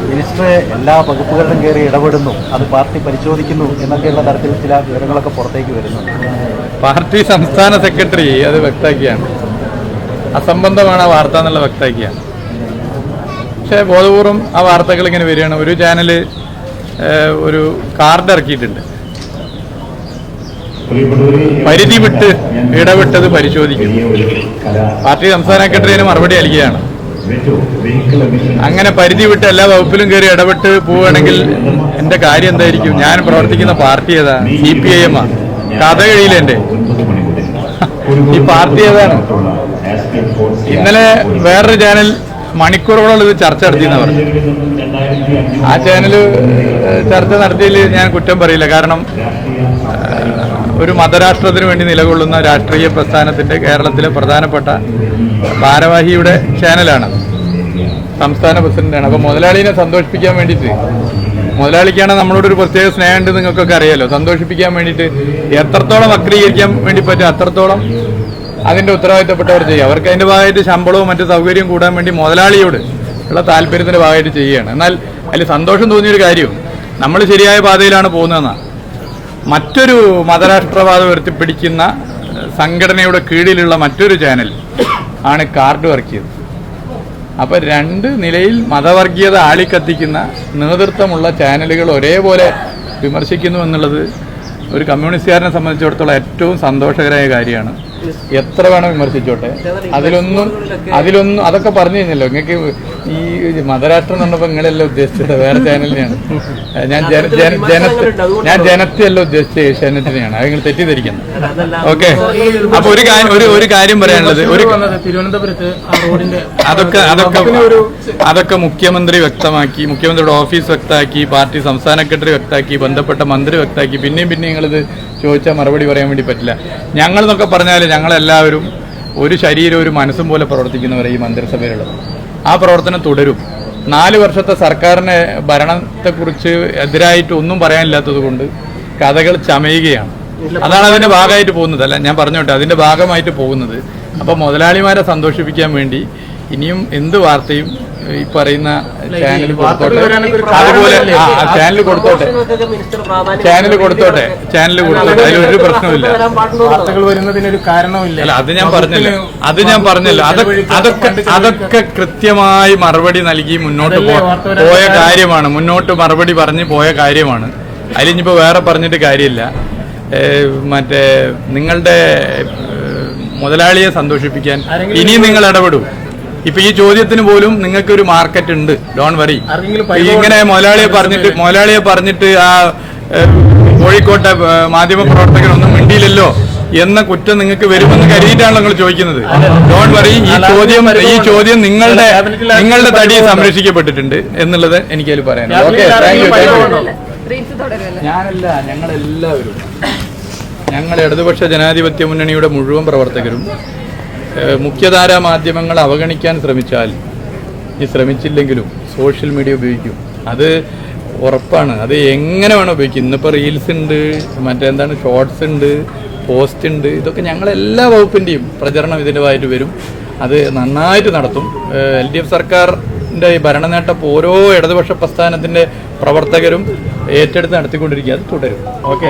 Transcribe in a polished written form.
Minister എല്ലാ വകുപ്പുകളിലും കയറി ഇടപെടുന്നു, അത് പാർട്ടി പരിശോധിക്കുന്നു എന്നൊക്കെയുള്ള തരത്തിൽ ചില വിവരങ്ങളൊക്കെ പുറത്തേക്ക് വരുന്നുണ്ട്. പാർട്ടി സംസ്ഥാന സെക്രട്ടറി അത് വ്യക്തമാക്കിയാണ്, അസംബന്ധമാണ് ആ വാർത്ത എന്നുള്ള വ്യക്തമാക്കിയാണ്. പക്ഷേ ബോധപൂർവം ആ വാർത്തകൾ ഇങ്ങനെ വരികയാണ്. ഒരു ചാനല് ഒരു കാർഡ് ഇറക്കിയിട്ടുണ്ട്, പരിധി വിട്ട് ഇടപെട്ടത് പരിശോധിക്കും. പാർട്ടി സംസ്ഥാന സെക്രട്ടറിന് മറുപടി നൽകുകയാണ്. അങ്ങനെ പരിധി വിട്ട് എല്ലാ വകുപ്പിലും കയറി ഇടപെട്ട് പോവുകയാണെങ്കിൽ എന്റെ കാര്യം എന്തായിരിക്കും? ഞാൻ പ്രവർത്തിക്കുന്ന പാർട്ടി ഏതാ? CPIM ആണ്. കഥ കഴിയില്ല എന്റെ ഈ പാർട്ടി ഏതാണ്? ഇന്നലെ വേറൊരു ചാനൽ മണിക്കൂറുകളോളം ഇത് ചർച്ച നടത്തിയെന്ന് പറഞ്ഞു. ആ ചാനല് ചർച്ച നടത്തിയതിൽ ഞാൻ കുറ്റം പറയില്ല. കാരണം ഒരു മതരാഷ്ട്രത്തിന് വേണ്ടി നിലകൊള്ളുന്ന രാഷ്ട്രീയ പ്രസ്ഥാനത്തിന്റെ കേരളത്തിലെ പ്രധാനപ്പെട്ട ഭാരവാഹിയുടെ ചാനലാണ്, സംസ്ഥാന പ്രസിഡന്റാണ്. അപ്പൊ മുതലാളിനെ സന്തോഷിപ്പിക്കാൻ വേണ്ടിയിട്ട്, മുതലാളിക്കാണ് നമ്മളോടൊരു പ്രത്യേക സ്നേഹമുണ്ട്, നിങ്ങൾക്കൊക്കെ അറിയാലോ. സന്തോഷിപ്പിക്കാൻ വേണ്ടിയിട്ട് എത്രത്തോളം വക്രീകരിക്കാൻ വേണ്ടി പറ്റും അത്രത്തോളം അതിന്റെ ഉത്തരവാദിത്തപ്പെട്ടവർ ചെയ്യുക. അവർക്ക് അതിന്റെ ഭാഗമായിട്ട് ശമ്പളവും മറ്റു സൗകര്യവും കൂടാൻ വേണ്ടി മുതലാളിയോട് ഉള്ള താല്പര്യത്തിന്റെ ഭാഗമായിട്ട് ചെയ്യുകയാണ്. എന്നാൽ അതിൽ സന്തോഷം തോന്നിയൊരു കാര്യവും നമ്മൾ ശരിയായ പാതയിലാണ് പോകുന്നതെന്നാണ്. മറ്റൊരു മതരാഷ്ട്രവാദം ഉയർത്തിപ്പിടിക്കുന്ന സംഘടനയുടെ കീഴിലുള്ള മറ്റൊരു ചാനൽ ആണ് കാർഡ് ഇറക്കിയത്. അപ്പൊ രണ്ട് നിലയിൽ മതവർഗീയത ആളിക്കത്തിക്കുന്ന നേതൃത്വമുള്ള ചാനലുകൾ ഒരേപോലെ വിമർശിക്കുന്നു എന്നുള്ളത് ഒരു കമ്മ്യൂണിസ്റ്റുകാരനെ സംബന്ധിച്ചിടത്തോളം ഏറ്റവും സന്തോഷകരമായ കാര്യമാണ്. എത്ര വേണം വിമർശിച്ചോട്ടെ, അതിലൊന്നും അതൊക്കെ പറഞ്ഞു കഴിഞ്ഞല്ലോ. നിങ്ങൾക്ക് ഈ മതരാഷ്ട്രം എന്ന് പറഞ്ഞപ്പോൾ നിങ്ങളെല്ലാം ഉദ്ദേശിച്ചത് വേറെ ചാനലിനെയാണ്. ഞാൻ ജനത്തെയല്ല ഉദ്ദേശിച്ചത്, ഏഷ്യാനെറ്റിനെയാണ്. അത് നിങ്ങൾ തെറ്റിദ്ധരിക്കുന്നത്. ഓക്കെ, അപ്പൊ ഒരു കാര്യം പറയാനുള്ളത്, അതൊക്കെ മുഖ്യമന്ത്രി വ്യക്തമാക്കി, മുഖ്യമന്ത്രിയുടെ ഓഫീസ് വ്യക്തമാക്കി, പാർട്ടി സംസ്ഥാന സെക്രട്ടറി വ്യക്തമാക്കി, ബന്ധപ്പെട്ട മന്ത്രി വ്യക്തമാക്കി. പിന്നെയും നിങ്ങളിത് ചോദിച്ചാൽ മറുപടി പറയാൻ വേണ്ടി പറ്റില്ല. ഞങ്ങൾ എന്നൊക്കെ പറഞ്ഞാൽ ഞങ്ങളെല്ലാവരും ഒരു ശരീരം ഒരു മനസ്സും പോലെ പ്രവർത്തിക്കുന്നവരെ ഈ മന്ത്രിസഭയിലുള്ളത്. ആ പ്രവർത്തനം തുടരും. 4 വർഷത്തെ സർക്കാരിന്റെ ഭരണത്തെക്കുറിച്ച് എതിരായിട്ട് ഒന്നും പറയാനില്ലാത്തത് കൊണ്ട് കഥകൾ ചമയുകയാണ്. അതാണ് അതിന്റെ ഭാഗമായിട്ട് പോകുന്നത്. അല്ല, ഞാൻ പറഞ്ഞോട്ടെ, അതിന്റെ ഭാഗമായിട്ട് പോകുന്നത്. അപ്പൊ മുതലാളിമാരെ സന്തോഷിപ്പിക്കാൻ വേണ്ടി ഇനിയും എന്ത് വാർത്തയും ഈ പറയുന്ന ചാനൽ കൊടുത്തോട്ടെ, അതുപോലെ ചാനൽ കൊടുത്തോട്ടെ, അതിലൊരു പ്രശ്നമില്ല. വാർത്തകൾ വരുന്നതിനൊരു കാരണമില്ല. അല്ല, അത് ഞാൻ പറഞ്ഞല്ലോ. അതൊക്കെ കൃത്യമായി മറുപടി നൽകി മുന്നോട്ട് പോയ കാര്യമാണ്, മുന്നോട്ട് മറുപടി പറഞ്ഞ് പോയ കാര്യമാണ്. അതിലിനിപ്പോ വേറെ പറഞ്ഞിട്ട് കാര്യമില്ല. മറ്റേ നിങ്ങളുടെ മുതലാളിയെ സന്തോഷിപ്പിക്കാൻ ഇനിയും നിങ്ങൾ ഇടപെടും. ഇപ്പൊ ഈ ചോദ്യത്തിന് പോലും നിങ്ങൾക്ക് ഒരു മാർക്കറ്റ് ഉണ്ട്, ഡോൺ വറി. ഇങ്ങനെ മുതലാളിയെ പറഞ്ഞിട്ട് ആ കോഴിക്കോട്ടെ മാധ്യമ പ്രവർത്തകരൊന്നും മിണ്ടിയില്ലല്ലോ എന്ന കുറ്റം നിങ്ങൾക്ക് വരുമെന്ന് കരുതിയിട്ടാണല്ലോ നിങ്ങൾ ചോദിക്കുന്നത്. ഡോൺ വറി, ഈ ചോദ്യം നിങ്ങളുടെ തടി സംരക്ഷിക്കപ്പെട്ടിട്ടുണ്ട് എന്നുള്ളത് എനിക്കതിൽ പറയാനുണ്ട്. Okay, thank you. ഞാനല്ല, ഞങ്ങളെല്ലാവരും, ഞങ്ങൾ ഇടതുപക്ഷ ജനാധിപത്യ മുന്നണിയുടെ മുഴുവൻ പ്രവർത്തകരും മുഖ്യധാരാ മാധ്യമങ്ങൾ അവഗണിക്കാൻ ശ്രമിച്ചില്ലെങ്കിലും സോഷ്യൽ മീഡിയ ഉപയോഗിക്കും. അത് ഉറപ്പാണ്. അത് എങ്ങനെ വേണം ഉപയോഗിക്കും. ഇന്നിപ്പോൾ റീൽസ് ഉണ്ട്, മറ്റെന്താണ് ഷോർട്സ് ഉണ്ട്, പോസ്റ്റ് ഉണ്ട്. ഇതൊക്കെ ഞങ്ങളെല്ലാ വകുപ്പിൻ്റെയും പ്രചരണം ഇതിൻ്റെ ഭാഗമായിട്ട് വരും. അത് നന്നായിട്ട് നടത്തും. LDF സർക്കാരിൻ്റെ ഭരണനേട്ടം ഓരോ ഇടതുപക്ഷ പ്രസ്ഥാനത്തിൻ്റെ പ്രവർത്തകരും ഏറ്റെടുത്ത് നടത്തിക്കൊണ്ടിരിക്കുക. അത് തുടരും. ഓക്കെ.